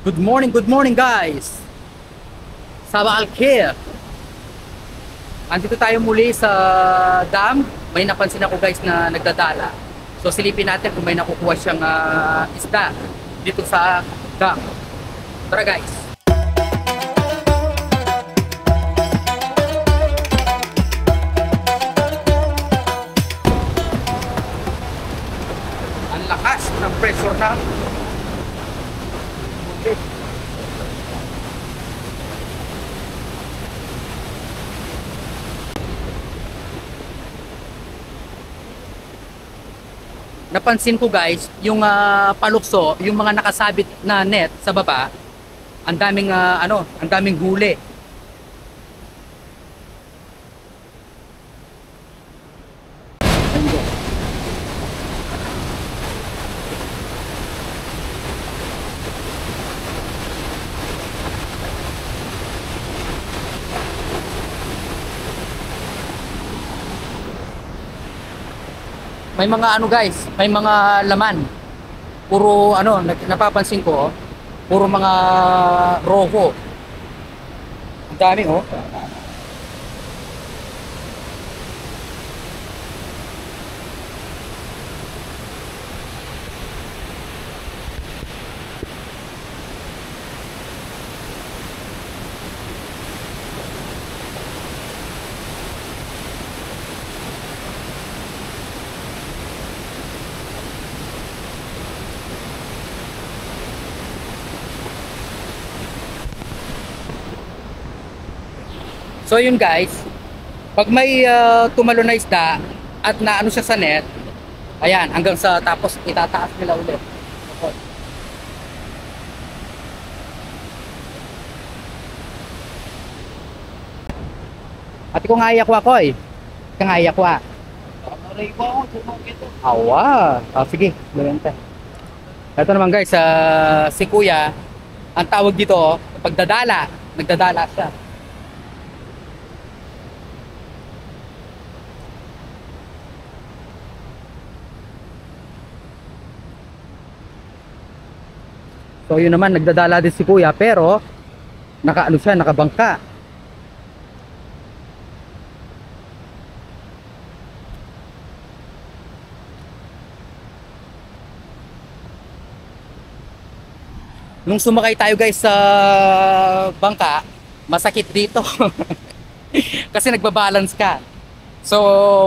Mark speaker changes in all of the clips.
Speaker 1: Good morning guys! Sabah Al-Khair! Andito tayo muli sa dam. May napansin ako guys na nagdadala. So silipin natin kung may nakukuha siyang isda dito sa dam. Tara guys! Ang lakas ng pressure na napansin ko guys, yung palukso, yung mga nakasabit na net sa baba, ang daming ang daming huli. May mga guys, may mga laman. Puro napapansin ko, puro mga roho. Ang dami oh. So yun guys, pag may tumalo na isda at naano siya sa net, ayan, hanggang sa tapos itataas nila ulit. Ati ko nga iyak ko eh. Ka nga iyak ko. Awa. Sige, gawin tayo. Ito naman guys, si Kuya, ang tawag dito, pagdadala, nagdadala siya. So yun naman, nagdadala din si Kuya pero nakaano siya, nakabangka. Nung sumakay tayo guys sa bangka, masakit dito. Kasi nagbabalance ka. So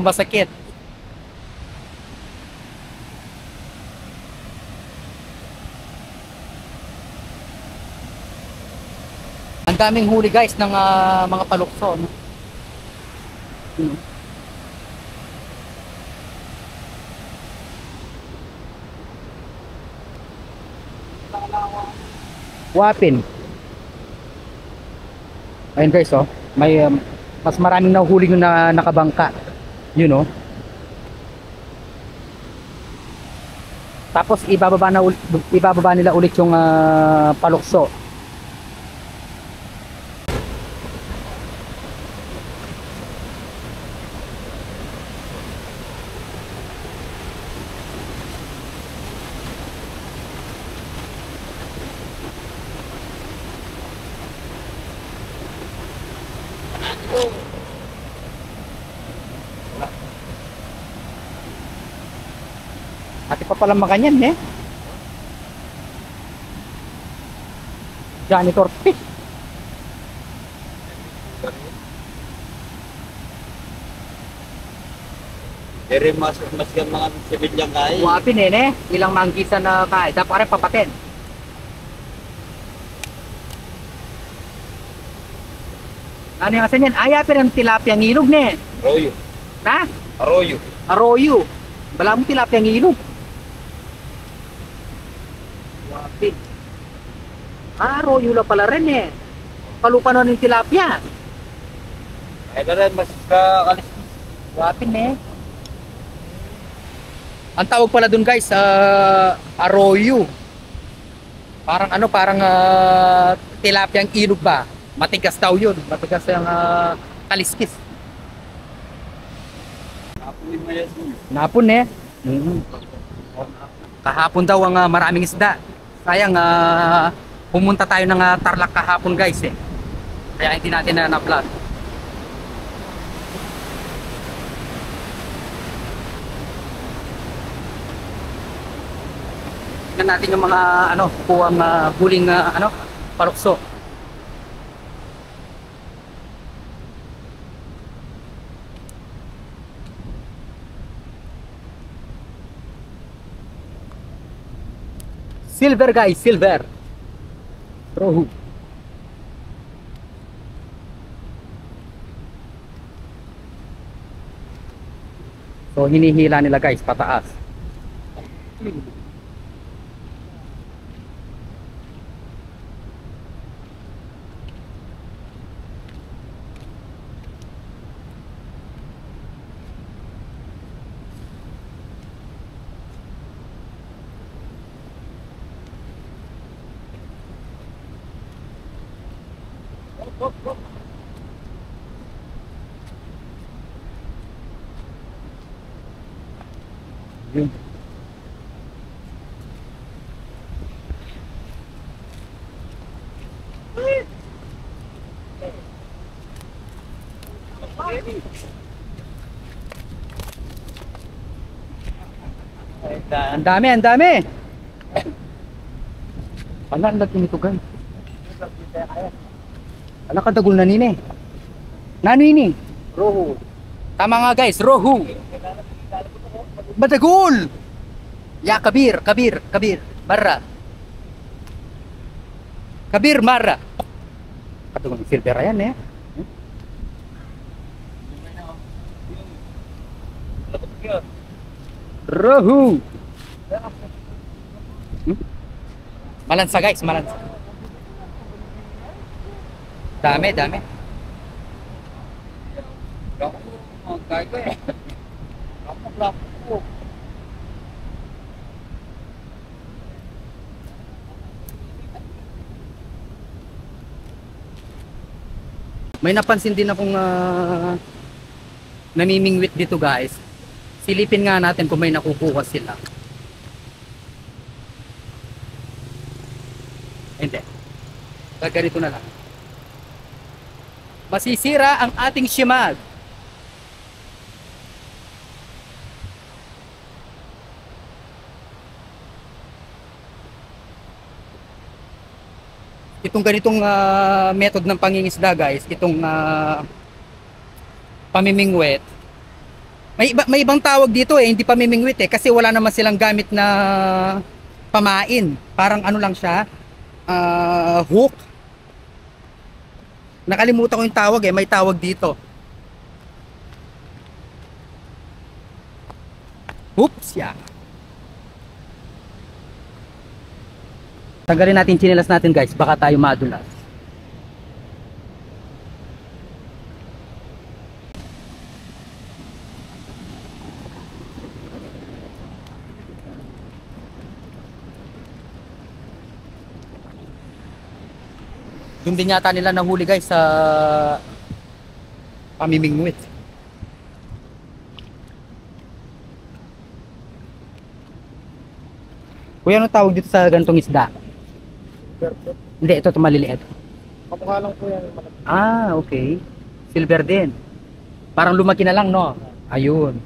Speaker 1: masakit. Ang daming huli guys ng mga palukso, no? Wapin. Ayun guys oh, may mas maraming nahuli yung nakabangka. You know. Tapos ibababa nila ulit yung palukso. Ati pa pala makanyan eh. Janitor fish.
Speaker 2: Ere mas yan mga sibilyang kay.
Speaker 1: Wapin eh, ilang manggisa na kay. Dapat rin papatin. Ano yung asan yan? Ayapin ang tilapia ng ilog ne.
Speaker 2: Arroyo.
Speaker 1: Na?
Speaker 2: Arroyo.
Speaker 1: Arroyo. Bala mong tilapia ng ilog. Wapin. Arroyo la pala rin eh. Palupa na ng tilapia.
Speaker 2: Ay na rin mas kakalis.
Speaker 1: Wapin eh. Ang tawag pala dun guys, arroyo. Parang parang tilapia ng ilog ba? Matigas daw yun. Matigas yung kaliskis. Napon eh. Kahapon daw ang maraming isda. Sayang pumunta tayo ng Tarlac kahapon guys eh. Kaya hindi natin na-vlog. Tingnan natin yung mga ano, kuwang huling ano, palukso. Silver guys, silver. Rohu. So hinihila nila guys pataas. Yun. Ang dami, ang dami. Ala, ang laki nito guys. Ala, kadagol na nini. Nano ini? Rohu. Tama nga guys, rohu. Badagol. Ya, kabir, kabir, kabir. Marra. Kabir, marra. Kadagol ng silver yan eh. Rohu. Malansa guys, malansa. Dami, dami. May napansin din akong namimingwit dito guys. Silipin nga natin kung may nakukuha sila. Hindi. Ganito na lang. Masisira ang ating shimag. Itong ganitong method ng pangingisda guys, itong pamimingwit. May ibang tawag dito eh, hindi pamimingwit eh, kasi wala naman silang gamit na pamain. Parang ano lang siya, hook. Nakalimutan ko yung tawag eh, may tawag dito. Oops, yeah. Tanggalin natin chinelas natin guys, baka tayo madulas. Doon din yata nila nahuli guys sa pamimingwit. Kuya, ano tawag dito sa ganitong isda? Hindi, ito maliliit.
Speaker 2: Kamukha lang po yan.
Speaker 1: Ah, okay. Silver din. Parang lumaki na lang, no? Ayun.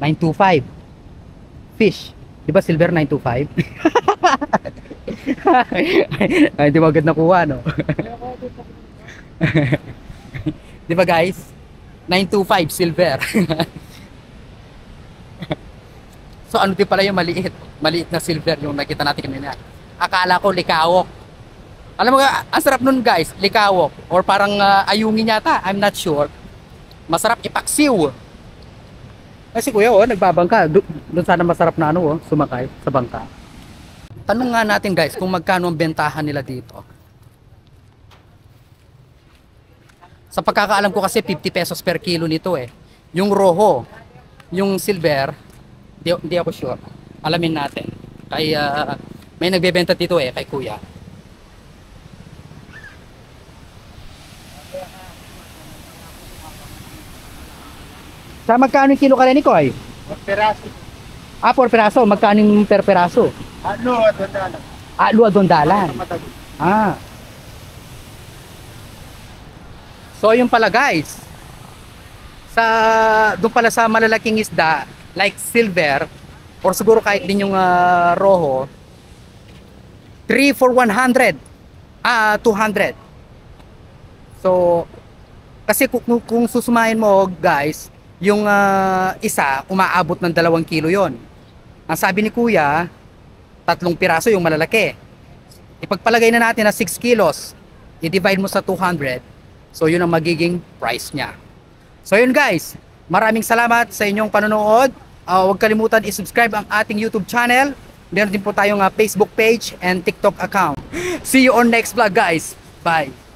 Speaker 1: 925. Fish. Di ba silver 925? Ay, di ba agad nakuha, no? Di ba guys? 925 silver. So ano din pala yung maliit? Maliit na silver yung nakita natin kanina. Akala ko likawok. Alam mo nga, ang sarap nun guys, likawok. Or parang ayungin yata, I'm not sure. Masarap ipaksiw. Kasi kuya, oh, nagbabangka. Doon sana masarap na ano, oh, sumakay sa bangka. Tanong nga natin guys kung magkano ang bentahan nila dito. Sa pagkakaalam ko kasi 50 pesos per kilo nito eh. Yung roho, yung silver, di ako sure. Alamin natin. Kay may nagbebenta dito eh kay kuya. Sa magkano yung kilo ka rin ko ay?
Speaker 2: 4 peraso.
Speaker 1: Ah, 4 peraso. Magkano yung per peraso?
Speaker 2: Ano? Ito na lang.
Speaker 1: Lua Dondalan. Ah. So yun pala guys. Doon pala sa malalaking isda like silver or siguro kahit din yung roho, 3 for 100. 200. So kasi kung susumahin mo guys, yung isa umaabot ng 2 kilo yon. Ang sabi ni kuya, 3 piraso yung malalaki. Ipagpalagay na natin na 6 kilos, i-divide mo sa 200, so yun ang magiging price niya. So yun guys, maraming salamat sa inyong panonood. Huwag kalimutan i-subscribe ang ating YouTube channel. Meron din po tayong Facebook page and TikTok account. See you on next vlog guys. Bye!